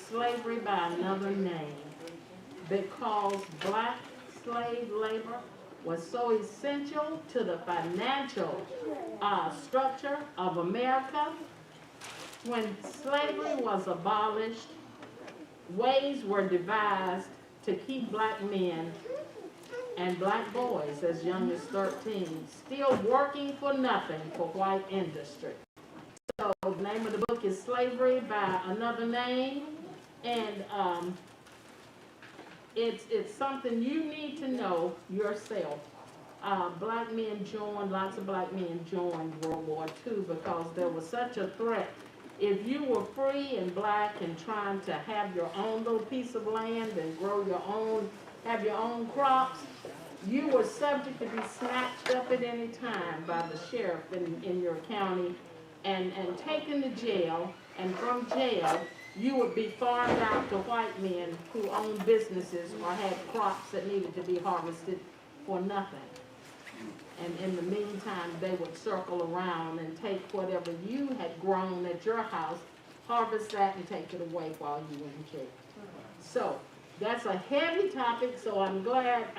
slavery by another name because black slave labor was so essential to the financial structure of America. When slavery was abolished, ways were devised to keep black men and black boys as young as 13 still working for nothing for white industry. So the name of the book is Slavery by Another Name, and it's something you need to know yourself. Black men joined, lots of black men joined World War II because there was such a threat. If you were free and black and trying to have your own little piece of land and grow your own, have your own crops, you were subject to be snatched up at any time by the sheriff in your county and taken to jail, and from jail you would be farmed out to white men who owned businesses or had crops that needed to be harvested for nothing. And in the meantime, they would circle around and take whatever you had grown at your house, harvest that and take it away while you were in jail. So that's a heavy topic, so I'm glad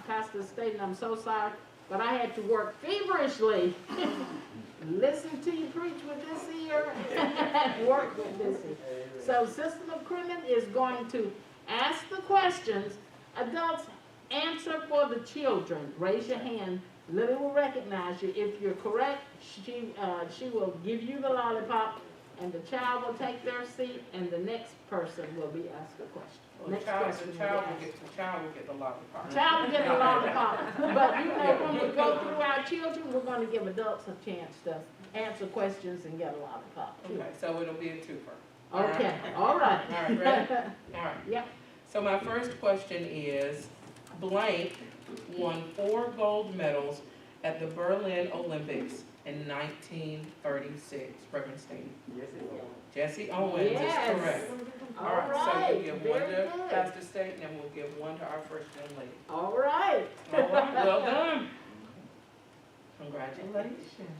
Pastor Staten, I'm so sorry, but I had to work feverishly. Listen to you preach with this ear and work with this ear. So Sister McCrimmon is going to ask the questions. Adults, answer for the children. Raise your hand. Lily will recognize you. If you're correct, she will give you the lollipop, and the child will take their seat, and the next person will be asked a question. Well, the child will get the lollipop. Child will get the lollipop. But you know, when we go through our children, we're going to give adults a chance to answer questions and get a lollipop too. Okay, so it'll be a twofer. Okay, all right. All right, ready? All right. Yep. So my first question is, blank won 4 gold medals at the Berlin Olympics in 1936. Reverend State. Jesse Owens Yes. is correct. All right, so we'll give one to Pastor State, and then we'll give one to our first young lady. All right. All right, well done. Congratulations.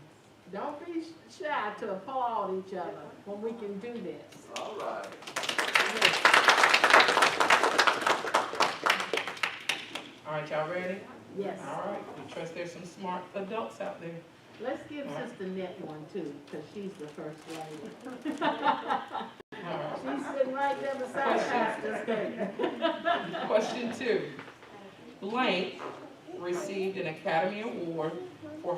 Don't be shy to applaud each other when we can do this. All right. All right, y'all ready? Yes. All right, we trust there's some smart adults out there. Let's give Sister Net one too, because she's the first lady. All right. She's sitting right there beside Pastor State. Question 2. Blank received an Academy Award for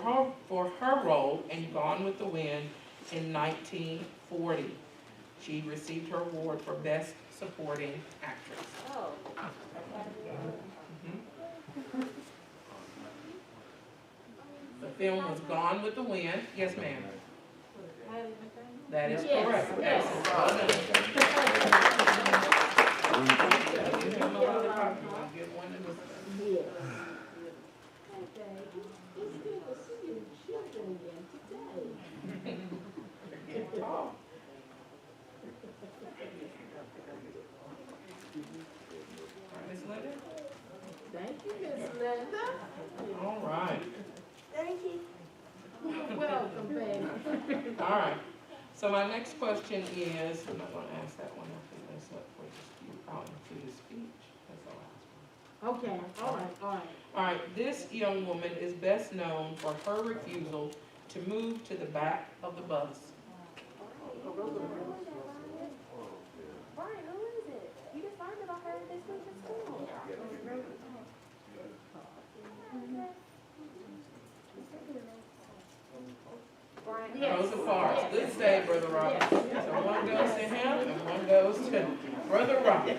her role in Gone with the Wind in 1940. She received her award for Best Supporting Actress. Oh. The film was Gone with the Wind. Yes, ma'am. That is Yes, correct. yes. Give him a lollipop. You want to give one to Mr. Yes. Okay. It's good to see you children again today. Get tall. All right, Miss Linda. Thank you, Miss Linda. All right. Thank you. You're welcome, baby. All right. So my next question is, I'm not going to ask that one. I think that's up for the speech. That's the last one. Okay, all right. All right. This young woman is best known for her refusal to move to the back of the bus. Brian, who is it? You just learned about her this week in school. Brian, Yes. Rosa Parks. Good save, Brother Robert. So one goes to him and one goes to Brother Robert.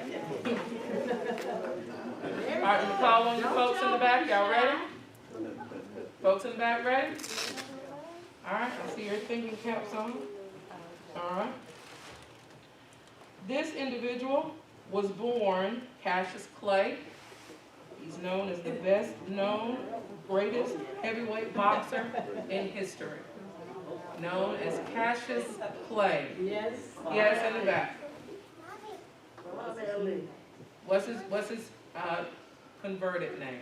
All right, we call on you folks in the back. Y'all ready? Folks in the back ready? All right, I see your thinking caps on. All right. This individual was born Cassius Clay. He's known as the best known, greatest heavyweight boxer in history. Known as Cassius Clay. Yes. Yes, in the back. Brother Lee. What's his converted name?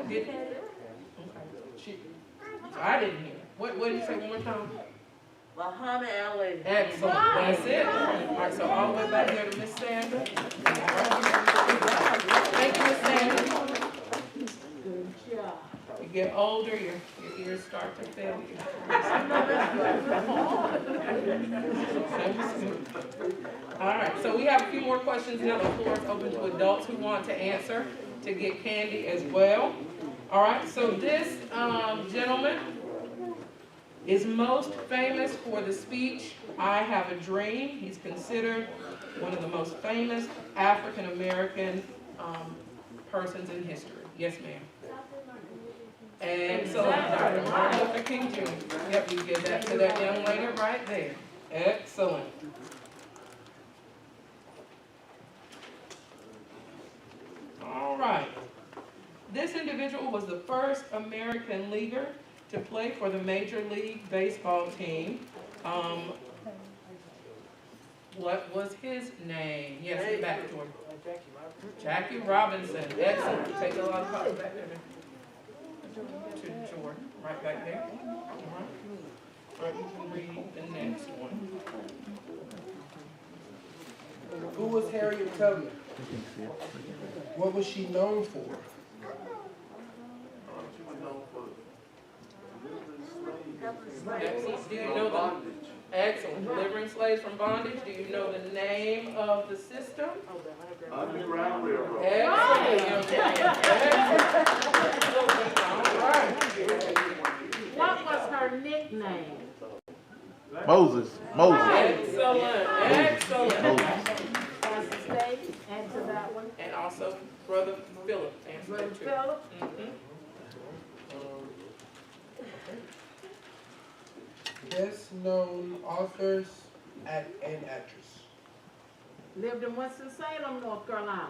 Did, okay. I didn't hear. What did you say one more time? Muhammad Ali. Excellent, that's it. All right, so all the way back there to Miss Sandra. Thank you, Miss Sandra. Good job. You get older, your ears start to fail you. All right, so we have a few more questions now. The floor is open to adults who want to answer, to get candy as well. All right, so this gentleman is most famous for the speech, "I Have a Dream." He's considered one of the most famous African-American persons in history. Yes, ma'am. Excellent, Dr. Martin Luther King Jr. Yep, you give that to that young lady right there. Excellent. All right. This individual was the first American leaguer to play for the Major League Baseball team. What was his name? Yes, back to her. Jackie Robinson. Excellent. Take a lot of coffee back there. To Jordan, right back there. All right. All right, you can read the next one. Who was Harriet Tubman? What was she known for? Excellent. Do you know the excellent delivering slaves from bondage? Do you know the name of the system? Underground Railroad. Excellent. All right. What was her nickname? Moses. Excellent. Excellent. Pastor State, answer that one. And also Brother Philip answered Brother it too. Philip? Mhm. Best known authors and actress. Lived in Winston-Salem, North Carolina.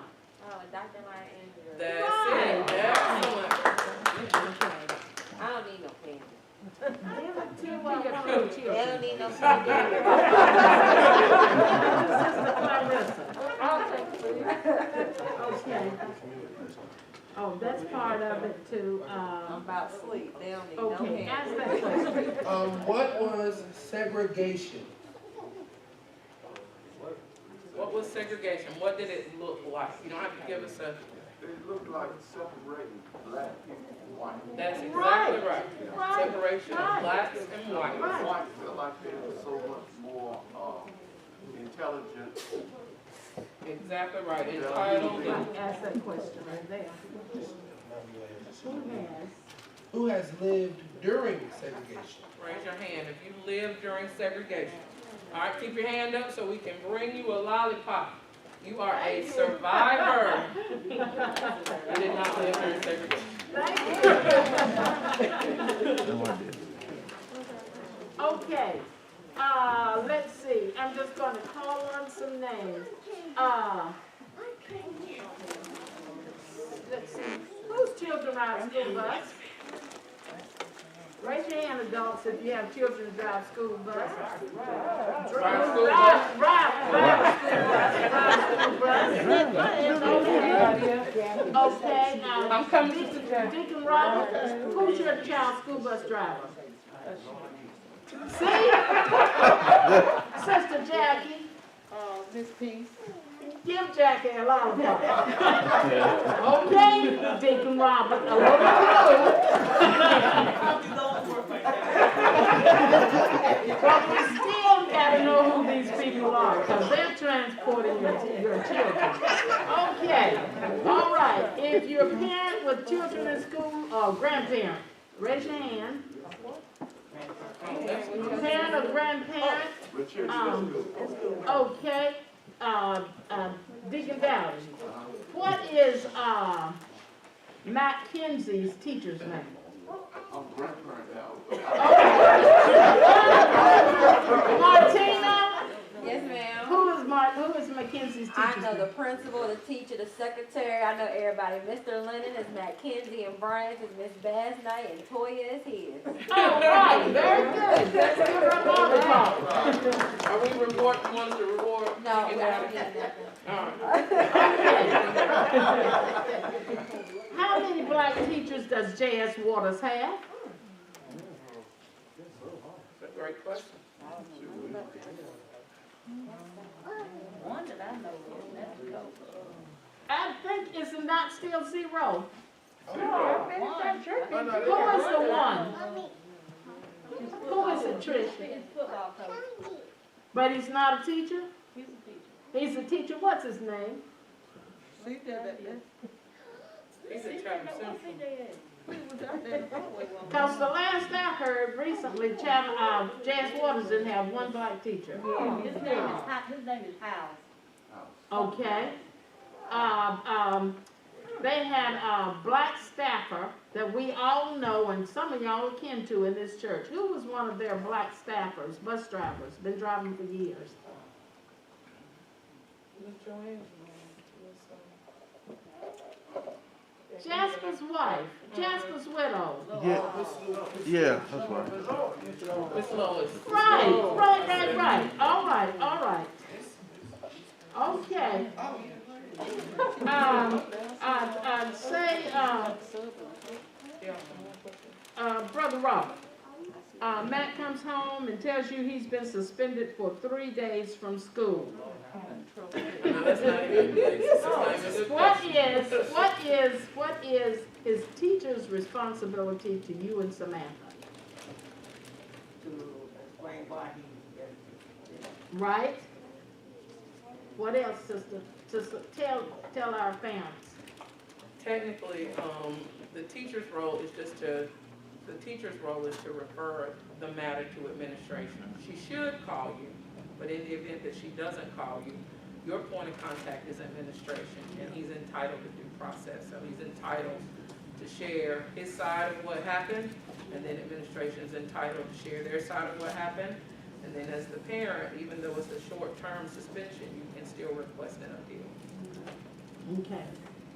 Oh, Dr. Maya Angelou. That's it. Excellent. I don't need no pen. Give it to your They children. don't need no pen. Sister Clarissa. I'll take it. Okay. Oh, that's part of it too. I'm about sleep. They don't need no Okay, pen. ask that question. What was segregation? What was segregation? What did it look like? You don't have to give us a, It looked like separating black people from white. that's exactly right. Right. Separation of Right. blacks and whites. Right. White felt like they were so much more intelligent. Exactly right. Entitled and Right, ask that question right there. Who has lived during segregation? raise your hand if you lived during segregation. All right, keep your hand up so we can bring you a lollipop. You are a survivor. You did not live during segregation. Thank you. Okay, let's see, I'm just gonna call on some names. Let's see, whose children ride school bus? Raise your hand, adults, if you have children who drive school bus. Drive school bus. Drive school bus. Okay, I'm coming to that. Deacon Robert, who's your child's school bus driver? See? Sister Jackie. Miss Peace. Give Jackie a lollipop. Okay, Deacon Robert, a little but we still gotta know who these people are, because they're transporting your children. Okay, all right, if you're a parent with children in school, or grandparent, raise your hand. Parent or grandparent, okay, Deacon Dowdy. What is, Matt Kinsey's teacher's name? I'm grandparent now. Martina? Yes, ma'am. Who is Mackenzie's I teacher's know the name? principal, the teacher, the secretary. I know everybody. Mr. Lennon is Matt Kinsey, and Bryant is Miss Bass Knight, and Toya is his. Oh, right, very good. Let's give her a lollipop. Are we reporting the ones to reward? No, we Get out don't of need here. nothing. All right. How many black teachers does J.S. Waters have? That's a great question. One that I know of, that's the goat. I think it's not still 0. One. Who is the one? Who is it, Trish? He's football coach. But he's not a teacher? He's a teacher. He's a teacher, what's his name? He did that. He's at Chatham Central. He was out there the Broadway one. Cause the last I heard recently, Jazz Waters didn't have one black teacher. Yeah, his name is Howes. Okay. They had a black staffer that we all know and some of y'all are kin to in this church. Who was one of their black staffers, bus drivers, been driving for years? Jasper's wife, Jasper's widow. Yeah, yeah, that's right. Miss Lois. Right. All right. Okay. Brother Robert, Matt comes home and tells you he's been suspended for 3 days from school. No, that's not even, it's not even a good question. What is his teacher's responsibility to you and Samantha? To explain why he, Right? What else, sister? Sister, tell our parents. Technically, the teacher's role is to refer the matter to administration. She should call you, but in the event that she doesn't call you, your point of contact is administration, and he's entitled to due process. So he's entitled to share his side of what happened, and then administration is entitled to share their side of what happened. And then as the parent, even though it's a short-term suspension, you can still request an appeal. Okay.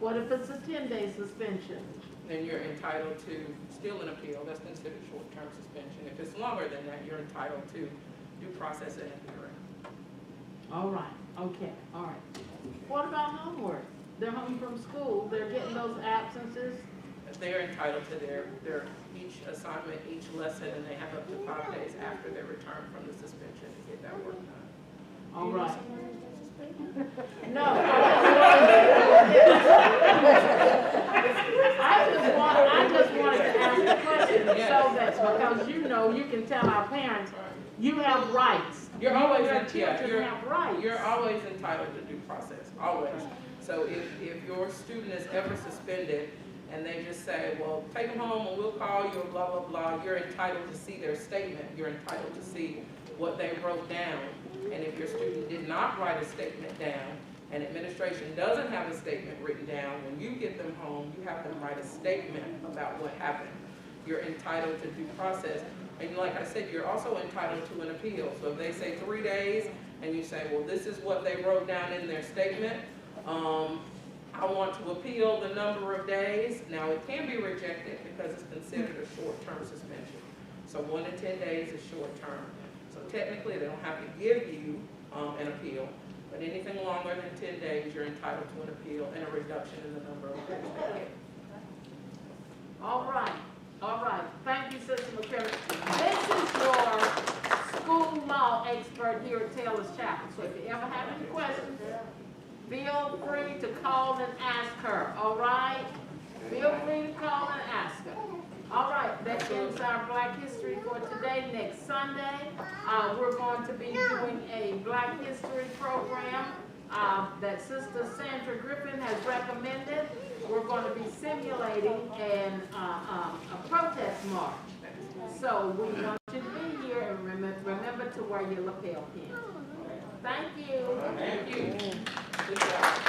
What if it's a 10-day suspension? Then you're entitled to still an appeal. That's considered short-term suspension. If it's longer than that, you're entitled to due process and a hearing. All right, okay, all right. What about homework? They're home from school, they're getting those absences. They're entitled to their each assignment, each lesson, and they have up to 5 days after their return from the suspension to get that work done. All right. No. I just wanted to ask a question so that, because you know, you can tell our parents, you have rights. You're always, Your children have rights. you're always entitled to due process, always. So if your student is ever suspended and they just say, well, take them home and we'll call you, blah, blah, blah, you're entitled to see their statement. You're entitled to see what they wrote down. And if your student did not write a statement down, and administration doesn't have a statement written down, when you get them home, you have them write a statement about what happened. You're entitled to due process. And like I said, you're also entitled to an appeal. So if they say 3 days, and you say, well, this is what they wrote down in their statement, I want to appeal the number of days. Now, it can be rejected because it's considered a short-term suspension. So 1 to 10 days is short-term. So technically, they don't have to give you an appeal, but anything longer than 10 days, you're entitled to an appeal and a reduction in the number of days they get. All right. Thank you, Sister McCurry. This is your school law expert here at Taylor's Chapel. So if you ever have any questions, feel free to call and ask her, all right? Feel free to call and ask her. All right, that ends our Black History for today. Next Sunday, we're going to be doing a Black History program that Sister Sandra Griffin has recommended. We're going to be simulating a protest march. So we want you to be here and remember to wear your lapel pin. Thank you. Thank you. Good job.